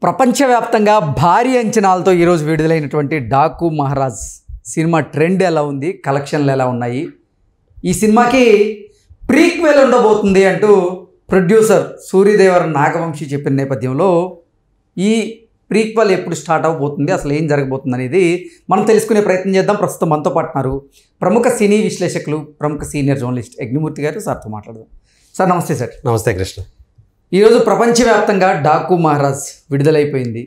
ప్రపంచవ్యాప్తంగా భారీ అంచనాలతో ఈరోజు విడుదలైనటువంటి డాకు మహారాజ్ సినిమా ట్రెండ్ ఎలా ఉంది, కలెక్షన్లు ఎలా ఉన్నాయి, ఈ సినిమాకి ప్రీక్వెల్ ఉండబోతుంది అంటూ ప్రొడ్యూసర్ సూర్యదేవర నాగవంశీ చెప్పిన నేపథ్యంలో ఈ ప్రీక్వెల్ ఎప్పుడు స్టార్ట్ అవబోతుంది, అసలు ఏం జరగబోతుంది అనేది మనం తెలుసుకునే ప్రయత్నం చేద్దాం. ప్రస్తుతం మనతో పాటున్నారు ప్రముఖ సినీ విశ్లేషకులు, ప్రముఖ సీనియర్ జర్నలిస్ట్ యజ్ఞమూర్తి గారు. సార్తో మాట్లాడదాం. సార్ నమస్తే. సార్ నమస్తే కృష్ణ. ఈరోజు ప్రపంచవ్యాప్తంగా డాకు మహారాజ్ విడుదలైపోయింది.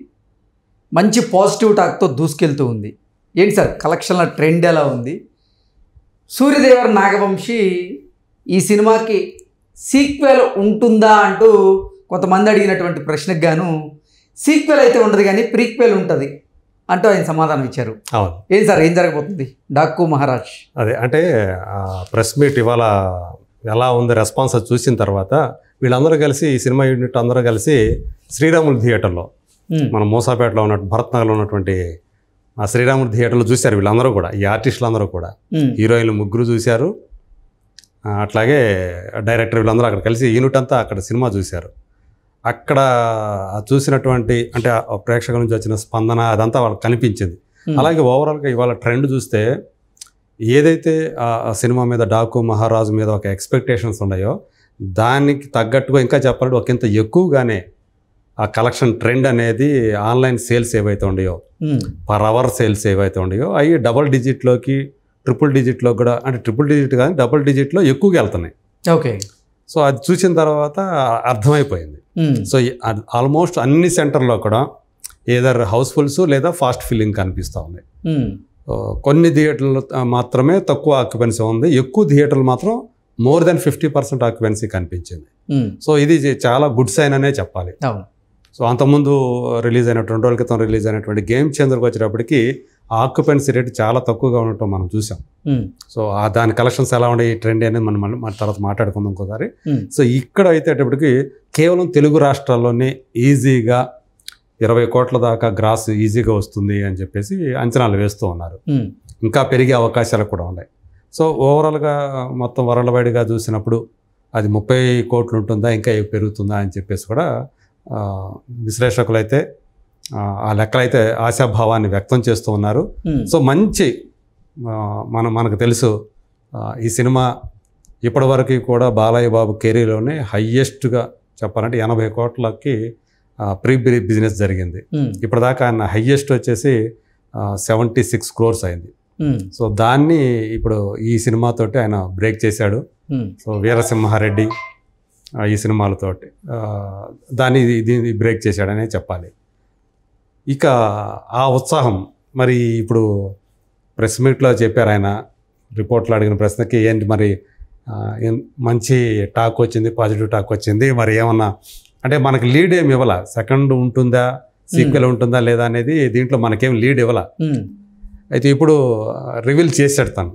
మంచి పాజిటివ్ టాక్తో దూసుకెళ్తూ ఉంది. ఏంటి సార్ కలెక్షన్ల ట్రెండ్ ఎలా ఉంది? సూర్యదేవర నాగవంశీ ఈ సినిమాకి సీక్వెల్ ఉంటుందా అంటూ కొంతమంది అడిగినటువంటి ప్రశ్నకు గాను సీక్వెల్ అయితే ఉండదు కానీ ప్రీక్వెల్ ఉంటుంది అంటూ ఆయన సమాధానం ఇచ్చారు. అవును. ఏం సార్ ఏం జరగబోతుంది డాకు మహారాజ్? అదే అంటే ప్రెస్ మీట్ ఇవాళ ఎలా ఉంది రెస్పాన్స్ అది చూసిన తర్వాత వీళ్ళందరూ కలిసి ఈ సినిమా యూనిట్ అందరూ కలిసి శ్రీరాములు థియేటర్లో మన మూసాపేటలో ఉన్న భరత్ నగర్లో ఉన్నటువంటి ఆ శ్రీరాములు థియేటర్లో చూశారు వీళ్ళందరూ కూడా, ఈ ఆర్టిస్టులు అందరూ కూడా, హీరోయిన్లు ముగ్గురు చూశారు, అట్లాగే డైరెక్టర్ వీళ్ళందరూ అక్కడ కలిసి యూనిట్ అంతా అక్కడ సినిమా చూశారు. అక్కడ చూసినటువంటి అంటే ప్రేక్షకుల నుంచి వచ్చిన స్పందన అదంతా వాళ్ళకి కనిపించింది. అలాగే ఓవరాల్గా ఇవాళ ట్రెండ్ చూస్తే ఏదైతే ఆ సినిమా మీద డాకు మహారాజు మీద ఒక ఎక్స్పెక్టేషన్స్ ఉన్నాయో దానికి తగ్గట్టుగా ఇంకా చెప్పాలంటే ఒకంత ఎక్కువగానే ఆ కలెక్షన్ ట్రెండ్ అనేది ఆన్లైన్ సేల్స్ ఏవైతే ఉన్నాయో, పర్ అవర్ సేల్స్ ఏవైతే ఉన్నాయో అవి డబుల్ డిజిట్లోకి ట్రిపుల్ డిజిట్లో కూడా, అంటే ట్రిపుల్ డిజిట్ కానీ డబుల్ డిజిట్లో ఎక్కువగా వెళ్తున్నాయి. ఓకే. సో అది చూసిన తర్వాత అర్థమైపోయింది. సో ఆల్మోస్ట్ అన్ని సెంటర్లో కూడా ఏదర్ హౌస్ఫుల్స్ లేదా ఫాస్ట్ ఫిల్లింగ్ కనిపిస్తూ ఉన్నాయి. కొన్ని థియేటర్లు మాత్రమే తక్కువ ఆక్యుపెన్సీ ఉంది, ఎక్కువ థియేటర్లు మాత్రం మోర్ దెన్ 50% ఆక్యుపెన్సీ కనిపించింది. సో ఇది చాలా గుడ్ సైన్ అనే చెప్పాలి. సో అంతకుముందు రిలీజ్ అయినటువంటి 2 రోజుల క్రితం రిలీజ్ అయినటువంటి గేమ్ చేంజర్కి వచ్చేటప్పటికి ఆక్యుపెన్సీ రేట్ చాలా తక్కువగా ఉండటం మనం చూసాం. సో దాని కలెక్షన్స్ ఎలా ఉండే ఈ ట్రెండ్ అనేది మనం మన తర్వాత మాట్లాడుకుందాం ఇంకోసారి. సో ఇక్కడ అయితే కేవలం తెలుగు రాష్ట్రాల్లోనే ఈజీగా 20 కోట్ల దాకా గ్రాస్ ఈజీగా వస్తుంది అని చెప్పేసి అంచనాలు వేస్తూ ఉన్నారు. ఇంకా పెరిగే అవకాశాలు కూడా ఉన్నాయి. సో ఓవరాల్గా మొత్తం వరల్డ్ వైడ్గా చూసినప్పుడు అది 30 కోట్లు ఉంటుందా, ఇంకా పెరుగుతుందా అని చెప్పేసి కూడా విశ్లేషకులు అయితే ఆ లెక్కలైతే ఆశాభావాన్ని వ్యక్తం చేస్తూ ఉన్నారు. సో మంచి మనకు తెలుసు ఈ సినిమా ఇప్పటివరకు కూడా బాలయ్య బాబు కెరీర్లోనే హయ్యెస్ట్గా చెప్పాలంటే 80 కోట్లకి ప్రీ బిజినెస్ జరిగింది. ఇప్పటిదాకా ఆయన హయ్యెస్ట్ వచ్చేసి 76 crores అయింది. సో దాన్ని ఇప్పుడు ఈ సినిమాతోటి ఆయన బ్రేక్ చేశాడు. సో వీరసింహారెడ్డి ఈ సినిమాలతోటి దీన్ని బ్రేక్ చేశాడనే చెప్పాలి. ఇక ఆ ఉత్సాహం మరి ఇప్పుడు ప్రెస్ మీట్లో చెప్పారు ఆయన, రిపోర్ట్లో అడిగిన ప్రశ్నకి ఏంటి మరి మంచి టాక్ వచ్చింది, పాజిటివ్ టాక్ వచ్చింది, మరి ఏమన్నా అంటే మనకి లీడ్ ఏమి ఇవ్వాల, సెకండ్ ఉంటుందా సీక్వెల్ ఉంటుందా లేదా అనేది దీంట్లో మనకేం లీడ్ ఇవ్వాల. అయితే ఇప్పుడు రివీల్ చేశాడు తను.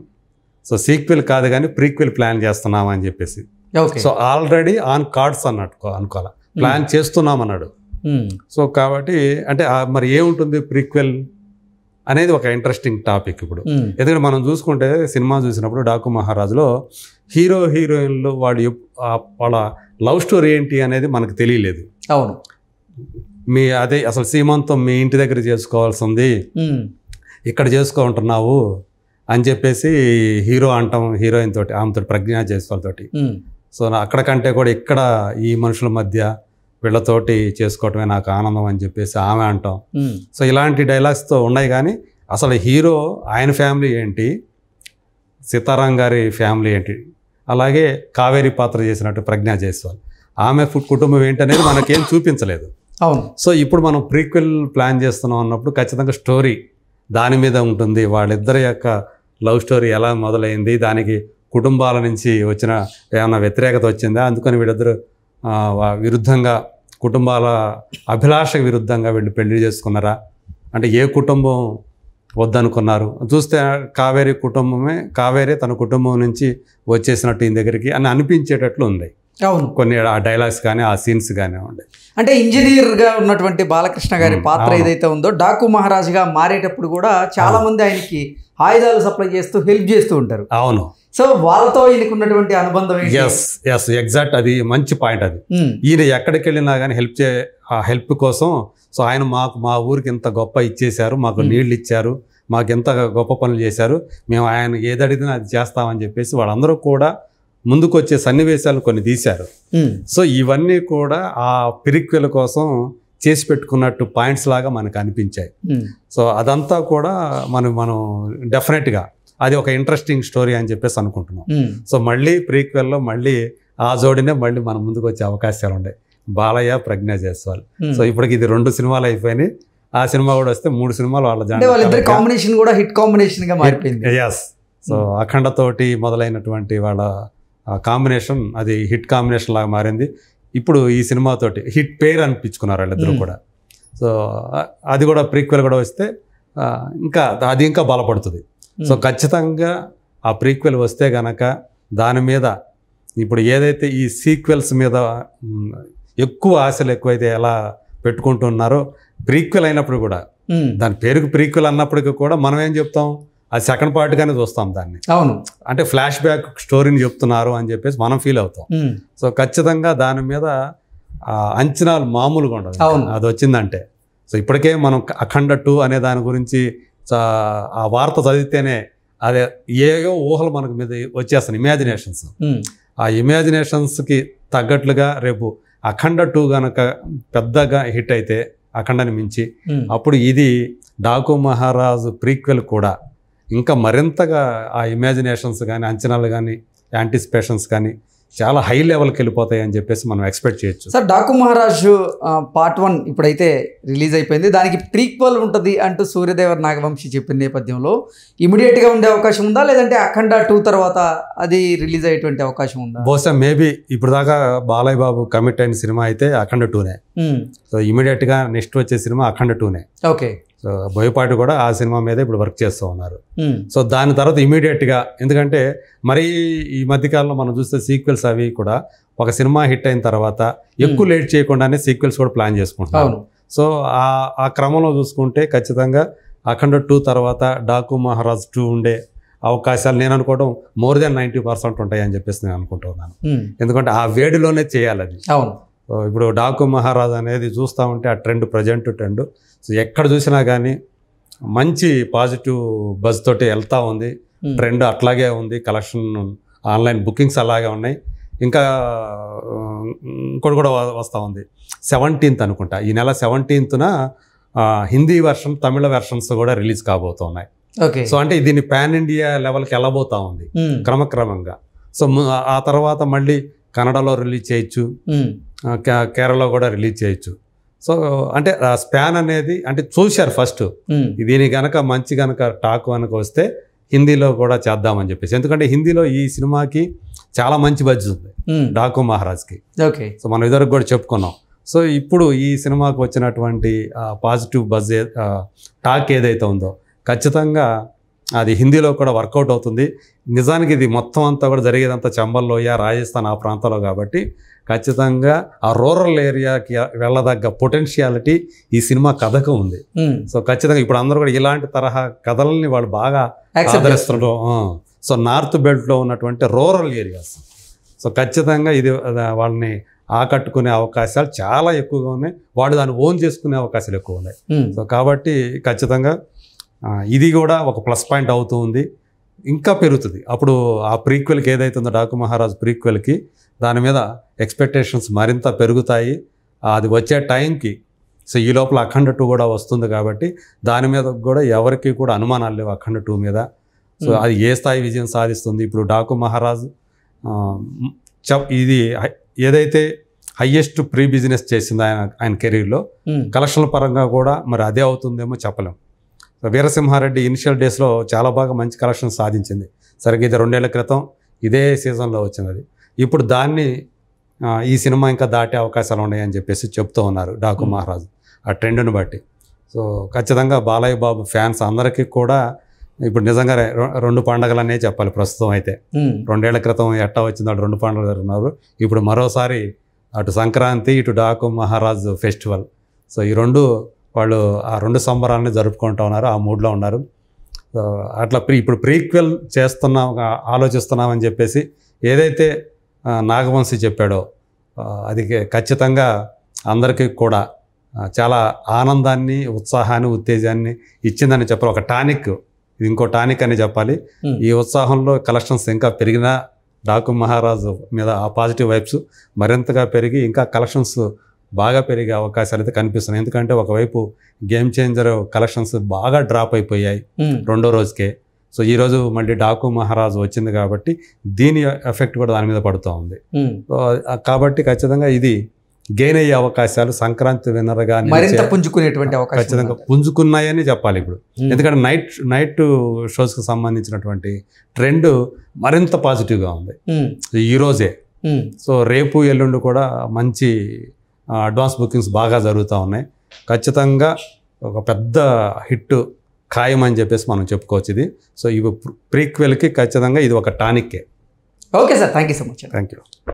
సో సీక్వెల్ కాదు కానీ ప్రీక్వెల్ ప్లాన్ చేస్తున్నాం అని చెప్పేసి. సో ఆల్రెడీ ఆన్ కార్డ్స్ అనుకోవాలా, ప్లాన్ చేస్తున్నాం అన్నాడు. సో కాబట్టి అంటే మరి ఏముంటుంది ప్రీక్వెల్ అనేది ఒక ఇంట్రెస్టింగ్ టాపిక్ ఇప్పుడు. ఎందుకంటే మనం చూసుకుంటే సినిమా చూసినప్పుడు డాకు మహారాజులో హీరో హీరోయిన్లు వాళ్ళ లవ్ స్టోరీ ఏంటి అనేది మనకు తెలియలేదు. అవును. అదే అసలు సీమంతం మీ ఇంటి దగ్గర చేసుకోవాల్సింది ఇక్కడ చేసుకుంటున్నావు అని చెప్పేసి హీరో అంటాం హీరోయిన్ తోటి, ఆమెతో ప్రజ్ఞా జైస్వాల్తోటి. సో అక్కడ కంటే కూడా ఇక్కడ ఈ మనుషుల మధ్య వీళ్ళతోటి చేసుకోవటమే నాకు ఆనందం అని చెప్పేసి ఆమె అంటాం. సో ఇలాంటి డైలాగ్స్తో ఉన్నాయి. కానీ అసలు హీరో ఆయన ఫ్యామిలీ ఏంటి, సీతారాం గారి ఫ్యామిలీ ఏంటి, అలాగే కావేరి పాత్ర చేసినట్టు ప్రజ్ఞా జైస్వాల్ ఆమె కుటుంబం ఏంటనేది మనకేం చూపించలేదు. అవును. సో ఇప్పుడు మనం ప్రీక్వెల్ ప్లాన్ చేస్తున్నాం అన్నప్పుడు ఖచ్చితంగా స్టోరీ దాని మీద ఉంటుంది. వాళ్ళిద్దరి యొక్క లవ్ స్టోరీ ఎలా మొదలైంది, దానికి కుటుంబాల నుంచి వచ్చిన ఏమైనా వ్యతిరేకత వచ్చిందా, అందుకని వీళ్ళిద్దరు విరుద్ధంగా కుటుంబాల అభిలాషకు విరుద్ధంగా వీళ్ళు పెళ్లి చేసుకున్నారా, అంటే ఏ కుటుంబం వద్దనుకున్నారు, చూస్తే కావేరి తన కుటుంబం నుంచి వచ్చేసినట్టు ఈయన దగ్గరికి అని అనిపించేటట్లు ఉంది. అవును. కొన్ని ఆ డైలాగ్స్ కానీ ఆ సీన్స్ కానీ ఉండే. అంటే ఇంజనీర్గా ఉన్నటువంటి బాలకృష్ణ గారి పాత్ర ఏదైతే ఉందో డాకు మహారాజుగా మారేటప్పుడు కూడా చాలా మంది ఆయనకి ఆయుధాలు సప్లై చేస్తూ హెల్ప్ చేస్తూ ఉంటారు. అవును. సో వాళ్ళతో ఈయనకున్నటువంటి అనుబంధం ఏంటి? ఎస్ ఎగ్జాక్ట్, అది మంచి పాయింట్. అది ఈయన ఎక్కడికి వెళ్ళినా కానీ ఆ హెల్ప్ కోసం, సో ఆయన మా ఊరికి ఇంత గొప్ప ఇచ్చేశారు, మాకు నీళ్ళు ఇచ్చారు, మాకు ఎంత గొప్ప పనులు చేశారు, మేము ఆయన ఏది అడిగినా అది చేస్తామని చెప్పేసి వాళ్ళందరూ కూడా ముందుకు వచ్చే సన్నివేశాలను కొన్ని తీశారు. సో ఇవన్నీ కూడా ఆ ప్రిక్వెల్ కోసం చేసి పెట్టుకున్నట్టు పాయింట్స్ లాగా మనకు అనిపించాయి. సో అదంతా కూడా మనం డెఫినెట్గా అది ఒక ఇంట్రెస్టింగ్ స్టోరీ అని చెప్పేసి అనుకుంటున్నాం. సో మళ్ళీ ప్రీక్వెల్లో మళ్ళీ ఆ జోడినే మళ్ళీ మన ముందుకు వచ్చే అవకాశాలు ఉన్నాయి, బాలయ్య, ప్రజ్ఞా జైస్వాల్. సో ఇప్పటికి ఇది 2 సినిమాలు అయిపోయినాయి, ఆ సినిమా కూడా వస్తే 3 సినిమాలు వాళ్ళ కాంబినేషన్ కూడా హిట్ కాంబినేషన్ గా మారిపోయింది. ఎస్, సో అఖండ తోటి మొదలైనటువంటి వాళ్ళ కాంబినేషన్ అది హిట్ కాంబినేషన్ లాగా మారింది. ఇప్పుడు ఈ సినిమాతోటి హిట్ పేరు అనిపించుకున్నారు వాళ్ళిద్దరూ కూడా. సో అది కూడా ప్రీక్వెల్ కూడా వస్తే ఇంకా బలపడుతుంది. సో ఖచ్చితంగా ఆ ప్రీక్వెల్ వస్తే గనక దాని మీద ఇప్పుడు ఏదైతే ఈ సీక్వెల్స్ మీద ఎక్కువ ఆశలు ఎక్కువైతే ఎలా పెట్టుకుంటున్నారో, ప్రీక్వెల్ అయినప్పుడు కూడా దాని పేరుకు ప్రీక్వెల్ అన్నప్పటికీ కూడా మనం ఏం చెప్తాం, అది సెకండ్ పార్ట్గానే చూస్తాం దాన్ని. అవును, అంటే ఫ్లాష్ బ్యాక్ స్టోరీని చెప్తున్నారు అని చెప్పేసి మనం ఫీల్ అవుతాం. సో ఖచ్చితంగా దాని మీద అంచనాలు మామూలుగా ఉండదు అది వచ్చిందంటే. సో ఇప్పటికే మనం అఖండ 2 అనే దాని గురించి ఆ వార్త చదివితేనే అదే ఏవో ఊహలు మనకు మీద వచ్చేస్తాయి, ఇమాజినేషన్స్. ఆ ఇమాజినేషన్స్కి తగ్గట్లుగా రేపు అఖండ 2 కనుక పెద్దగా హిట్ అయితే అఖండని మించి, అప్పుడు ఇది డాకు మహారాజు ప్రీక్వెల్ కూడా ఇంకా మరింతగా ఆ ఇమాజినేషన్స్ కానీ, అంచనాలు కానీ, యాంటిసిపేషన్స్ కానీ చాలా హై లెవెల్కి వెళ్ళిపోతాయి అని చెప్పేసి మనం ఎక్స్పెక్ట్ చేయొచ్చు. సార్, డాకు మహారాజు పార్ట్ 1 ఇప్పుడైతే రిలీజ్ అయిపోయింది, దానికి ప్రీక్వెల్ ఉంటుంది అంటూ సూర్యదేవర్ నాగవంశీ చెప్పిన నేపథ్యంలో ఇమీడియట్గా ఉండే అవకాశం ఉందా, లేదంటే అఖండ 2 తర్వాత అది రిలీజ్ అయ్యేటువంటి అవకాశం ఉందా? బహుశా మేబీ ఇప్పుడు దాకా బాలయ్య బాబు కమిట్ అయిన సినిమా అయితే అఖండ 2నే. సో ఇమీడియట్గా నెక్స్ట్ వచ్చే సినిమా అఖండ 2నే. ఓకే. సో బోయపాటి కూడా ఆ సినిమా మీద ఇప్పుడు వర్క్ చేస్తూ ఉన్నారు. సో దాని తర్వాత ఇమీడియట్గా, ఎందుకంటే మరీ ఈ మధ్యకాలంలో మనం చూస్తే సీక్వెల్స్ అవి కూడా ఒక సినిమా హిట్ అయిన తర్వాత ఎక్కువ లేట్ చేయకుండానే సీక్వెల్స్ కూడా ప్లాన్ చేసుకుంటున్నారు. సో ఆ క్రమంలో చూసుకుంటే ఖచ్చితంగా అఖండ 2 తర్వాత డాకు మహారాజ్ 2 ఉండే అవకాశాలు నేను అనుకోవడం మోర్ దెన్ 90% ఉంటాయి అని చెప్పేసి నేను అనుకుంటున్నాను. ఎందుకంటే ఆ వేడిలోనే చేయాలి అది. ఇప్పుడు డాకు మహారాజ్ అనేది చూస్తూ ఉంటే ఆ ప్రజెంట్ ట్రెండ్ సో ఎక్కడ చూసినా కానీ మంచి పాజిటివ్ బజ్ తోటి వెళ్తూ ఉంది, ట్రెండ్ అట్లాగే ఉంది, కలెక్షన్ ఆన్లైన్ బుకింగ్స్ అలాగే ఉన్నాయి. ఇంకా ఇంకోటి కూడా వస్తూ ఉంది 17th అనుకుంటా, ఈ నెల 17th హిందీ వెర్షన్, తమిళ వెర్షన్స్ కూడా రిలీజ్ కాబోతున్నాయి. సో అంటే దీన్ని పాన్ ఇండియా లెవెల్కి వెళ్ళబోతా ఉంది క్రమక్రమంగా. సో ఆ తర్వాత మళ్ళీ కన్నడలో రిలీజ్ చేయొచ్చు, కేరళలో కూడా రిలీజ్ చేయొచ్చు. సో అంటే స్పాన్ అనేది అంటే చూశారు ఫస్ట్, దీని కనుక మంచి కనుక టాక్ కనుక వస్తే హిందీలో కూడా చేద్దామని చెప్పేసి. ఎందుకంటే హిందీలో ఈ సినిమాకి చాలా మంచి బడ్జెట్ ఉంది డాకు మహారాజ్కి. సో మనం ఇదివరకు కూడా చెప్పుకున్నాం. సో ఇప్పుడు ఈ సినిమాకి వచ్చినటువంటి పాజిటివ్ బజ్ టాక్ ఏదైతే ఉందో ఖచ్చితంగా అది హిందీలో కూడా వర్కౌట్ అవుతుంది. నిజానికి ఇది మొత్తం అంతా కూడా జరిగేదంతా చంబల్లోయ, రాజస్థాన్ ఆ ప్రాంతంలో కాబట్టి ఖచ్చితంగా ఆ రూరల్ ఏరియాకి వెళ్ళదగ్గ పొటెన్షియాలిటీ ఈ సినిమా కథకు ఉంది. సో ఖచ్చితంగా ఇప్పుడు అందరూ కూడా ఇలాంటి తరహా కథలని వాళ్ళు బాగా ఆదరిస్తుంటారు. సో నార్త్ బెల్ట్లో ఉన్నటువంటి రూరల్ ఏరియాస్, సో ఖచ్చితంగా ఇది వాళ్ళని ఆకట్టుకునే అవకాశాలు చాలా ఎక్కువగా ఉన్నాయి, వాళ్ళు దాన్ని ఓన్ చేసుకునే అవకాశాలు ఎక్కువ ఉన్నాయి. సో కాబట్టి ఖచ్చితంగా ఇది కూడా ఒక ప్లస్ పాయింట్ అవుతూ ఉంది, ఇంకా పెరుగుతుంది. అప్పుడు ఆ ప్రీక్వెల్కి ఏదైతే ఉందో డాకు మహారాజ్ ప్రీక్వెల్కి దాని మీద ఎక్స్పెక్టేషన్స్ మరింత పెరుగుతాయి. అది వచ్చే టైంకి సో ఈ లోపల అఖండ 2 కూడా వస్తుంది కాబట్టి దాని మీద కూడా ఎవరికి కూడా అనుమానాలు లేవు అఖండ 2 మీద. సో అది ఏ స్థాయి విజయం సాధిస్తుంది. ఇప్పుడు డాకు మహారాజ్ ఇది ఏదైతే హయ్యెస్ట్ ప్రీ బిజినెస్ చేసింది ఆయన కెరీర్లో, కలెక్షన్ల పరంగా కూడా మరి అదే అవుతుందేమో చెప్పలేం. వీరసింహారెడ్డి ఇనిషియల్ డేస్లో చాలా బాగా మంచి కలెక్షన్ సాధించింది. సరిగ్గా ఇది 2 ఏళ్ల క్రితం ఇదే సీజన్లో వచ్చినది. ఇప్పుడు దాన్ని ఈ సినిమా ఇంకా దాటే అవకాశాలు ఉన్నాయని చెప్పేసి చెప్తూ ఉన్నారు డాకు మహారాజ్ ఆ ట్రెండ్ని బట్టి. సో ఖచ్చితంగా బాలయ్య బాబు ఫ్యాన్స్ అందరికీ కూడా ఇప్పుడు నిజంగా 2 పండుగలనే చెప్పాలి. ప్రస్తుతం అయితే 2 ఏళ్ల క్రితం ఎట్టా వచ్చిందో 2 పండుగలు జరుగుతున్నారు. ఇప్పుడు మరోసారి అటు సంక్రాంతి, ఇటు డాకు మహారాజ్ ఫెస్టివల్. సో ఈ 2 వాళ్ళు ఆ 2 సంబరాలని జరుపుకుంటూ ఉన్నారు, ఆ మూడ్లో ఉన్నారు. అట్లా ఇప్పుడు ప్రీక్వెల్ చేస్తున్నాం ఆలోచిస్తున్నామని చెప్పేసి ఏదైతే నాగవంశీ చెప్పాడో అది ఖచ్చితంగా అందరికీ కూడా చాలా ఆనందాన్ని, ఉత్సాహాన్ని, ఉత్తేజాన్ని ఇచ్చిందని చెప్పాలి. ఒక టానిక్, ఇది ఇంకో టానిక్ అని చెప్పాలి. ఈ ఉత్సాహంలో కలెక్షన్స్ ఇంకా పెరిగినా డాకు మహారాజు మీద ఆ పాజిటివ్ వైబ్స్ మరింతగా పెరిగి ఇంకా కలెక్షన్స్ బాగా పెరిగే అవకాశాలు అయితే కనిపిస్తున్నాయి. ఎందుకంటే ఒకవైపు గేమ్ చేంజర్ కలెక్షన్స్ బాగా డ్రాప్ అయిపోయాయి రెండో రోజుకే. సో ఈరోజు మళ్ళీ డాకు మహారాజు వచ్చింది కాబట్టి దీని ఎఫెక్ట్ కూడా దాని మీద పడుతూ ఉంది. కాబట్టి ఖచ్చితంంగా ఇది గెయిన్ అయ్యే అవకాశాలు సంక్రాంతి విన్నర్గా మరింత పుంజుకునేటువంటి అవకాశం ఖచ్చితంగా పుంజుకున్నాయని చెప్పాలి ఇప్పుడు. ఎందుకంటే నైట్ షోస్కి సంబంధించినటువంటి ట్రెండ్ మరింత పాజిటివ్గా ఉంది ఈరోజే. సో రేపు ఎల్లుండి కూడా మంచి అడ్వాన్స్ బుకింగ్స్ బాగా జరుగుతూ ఉన్నాయి. ఖచ్చితంగా ఒక పెద్ద హిట్ ఖాయం అని చెప్పేసి మనం చెప్పుకోవచ్చు ఇది. సో ఇవి ప్రీక్వెల్కి ఖచ్చితంగా ఇది ఒక టానిక్కే. Okay sir, thank you so much. Thank you.